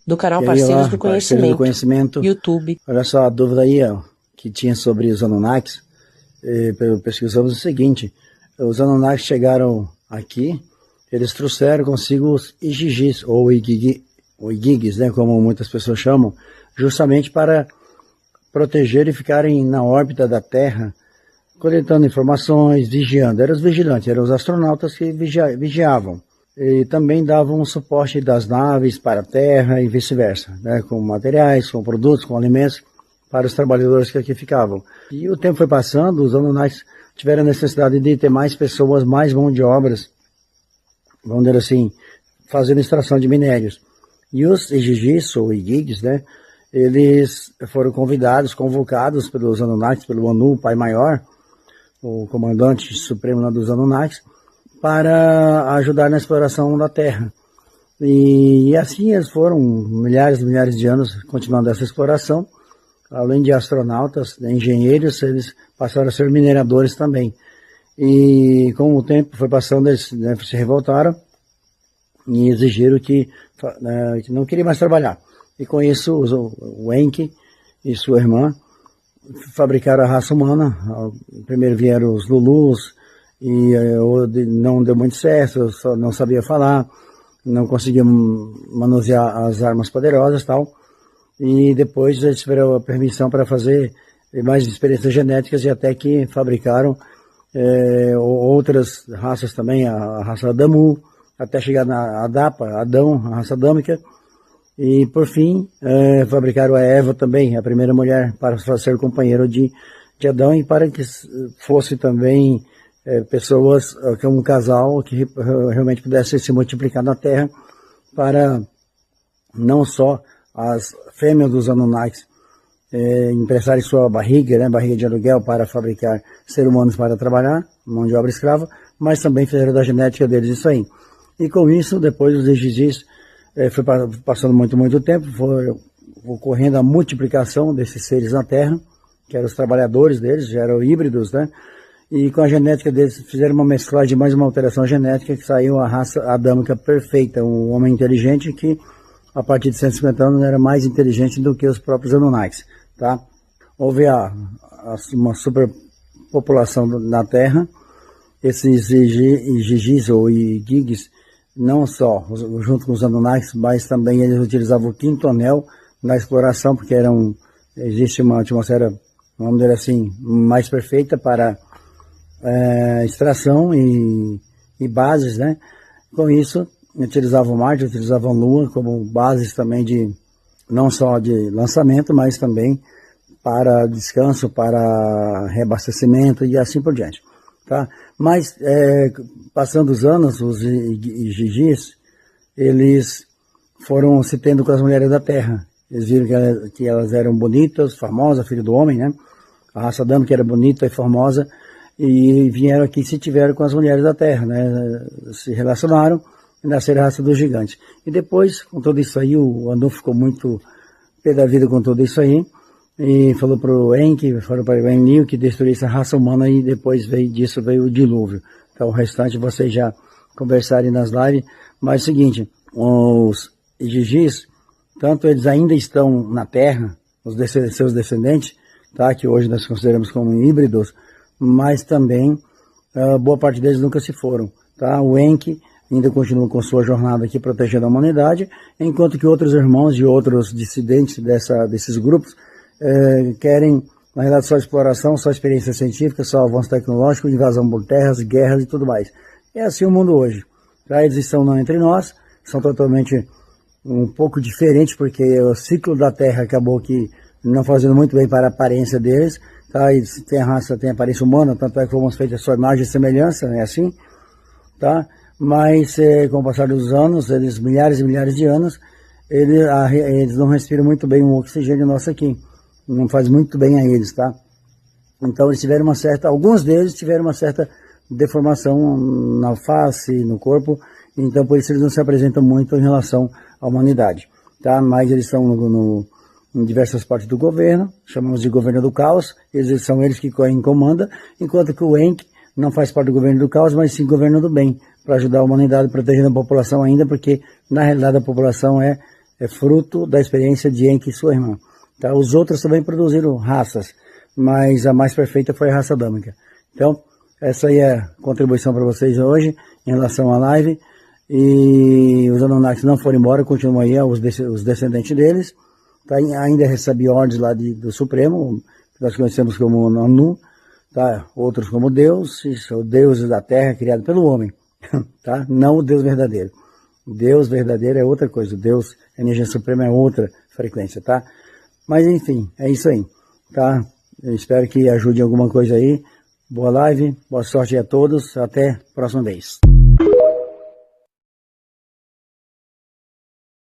Do canal E aí, Parceiros lá, do Parceiros do Conhecimento, YouTube. Olha só a dúvida aí, ó, que tinha sobre os Anunnakis. Pesquisamos o seguinte: os Anunnakis chegaram aqui, eles trouxeram consigo os Igigis, ou Igigis, né, como muitas pessoas chamam, justamente para proteger e ficarem na órbita da Terra, coletando informações, vigiando. Eram os vigilantes, eram os astronautas que vigiavam. E também davam um suporte das naves para a Terra e vice-versa, né, com materiais, com produtos, com alimentos, para os trabalhadores que aqui ficavam. E o tempo foi passando, os Anunnakis tiveram a necessidade de ter mais pessoas, mais mão de obras, vamos dizer assim, fazendo extração de minérios. E os Igigis, ou Igigis, né, eles foram convocados pelos Anunnakis, pelo Anu, o Pai Maior, o comandante supremo dos Anunnakis, para ajudar na exploração da Terra. E assim eles foram milhares e milhares de anos continuando essa exploração. Além de astronautas, engenheiros, eles passaram a ser mineradores também. E com o tempo foi passando, eles, né, se revoltaram e exigiram que não queriam mais trabalhar. E com isso, o Enki e sua irmã fabricaram a raça humana. Primeiro vieram os Lulus, e não deu muito certo, só não sabia falar, não conseguia manusear as armas poderosas e tal. E depois eles tiveram a permissão para fazer mais experiências genéticas e até que fabricaram outras raças também, a raça Adamu, até chegar na Adão, a raça adâmica. E por fim, fabricaram a Eva também, a primeira mulher, para ser companheiro de Adão e para que fosse também pessoas, um casal que realmente pudesse se multiplicar na Terra, para não só as fêmeas dos Anunnakis emprestarem sua barriga, né, barriga de aluguel, para fabricar seres humanos para trabalhar, mão de obra escrava, mas também fizeram da genética deles isso aí. E com isso, depois os Igigis, foi passando muito tempo, foi ocorrendo a multiplicação desses seres na Terra, que eram os trabalhadores deles, já eram híbridos, né? E com a genética deles fizeram uma mesclagem, mais uma alteração genética, que saiu a raça adâmica perfeita, um homem inteligente que, a partir de 150 anos, era mais inteligente do que os próprios Anunnakis, tá? Houve uma superpopulação na Terra. Esses Igigis ou Igigis, não só junto com os Anunnakis, mas também eles utilizavam o quinto anel na exploração, porque existe uma atmosfera, vamos dizer assim, mais perfeita para extração e bases, né? Com isso, utilizavam Marte, utilizavam Lua como bases também não só de lançamento, mas também para descanso, para reabastecimento e assim por diante, tá? Mas, passando os anos, os Igigis, eles foram se tendo com as mulheres da Terra. Eles viram que elas eram bonitas, famosas, filho do homem, né? A raça adâmica era bonita e formosa, e vieram aqui e se tiveram com as mulheres da Terra, né? Se relacionaram e nasceram a raça dos gigantes. E depois, com tudo isso aí, o Anu ficou muito pé da vida com tudo isso aí, e falou para o Enki, falou para o Enlil que destruísse a raça humana, e depois disso veio o dilúvio. Então o restante vocês já conversarem nas lives. Mas é o seguinte, os Igigis, tanto eles ainda estão na Terra, seus descendentes, tá, que hoje nós consideramos como híbridos, mas também boa parte deles nunca se foram, tá? O Enki ainda continua com sua jornada aqui protegendo a humanidade, enquanto que outros irmãos e outros dissidentes desses grupos querem, na realidade, só exploração, só experiência científica, só avanço tecnológico, invasão por terras, guerras e tudo mais. É assim o mundo hoje. Tá? Eles estão não entre nós, são totalmente um pouco diferentes, porque o ciclo da Terra acabou que não fazendo muito bem para a aparência deles. Tá? Eles têm a raça, têm a aparência humana, tanto é que fomos feitos a sua imagem e semelhança, é assim. Tá? Mas com o passar dos anos, milhares e milhares de anos, eles não respiram muito bem o oxigênio nosso aqui. Não faz muito bem a eles, tá? Então eles tiveram alguns deles tiveram uma certa deformação na face, no corpo, então por isso eles não se apresentam muito em relação à humanidade, tá? Mas eles estão em diversas partes do governo, chamamos de governo do caos, são eles que comandam, enquanto que o Enki não faz parte do governo do caos, mas sim governo do bem, para ajudar a humanidade, protegendo a população ainda, porque na realidade a população é é fruto da experiência de Enki e sua irmã. Tá? Os outros também produziram raças, mas a mais perfeita foi a raça adâmica. Então, essa aí é a contribuição para vocês hoje em relação à live. E os Anunnakis não foram embora, continuam aí, os descendentes deles. Tá? Ainda recebe ordens lá do Supremo, que nós conhecemos como Anu, tá? Outros como Deus, o Deus da Terra criado pelo homem, tá? Não o Deus verdadeiro. O Deus verdadeiro é outra coisa, o Deus, a energia suprema é outra frequência, tá? Mas enfim, é isso aí, tá? Eu espero que ajude em alguma coisa aí. Boa live, boa sorte a todos, até a próxima vez.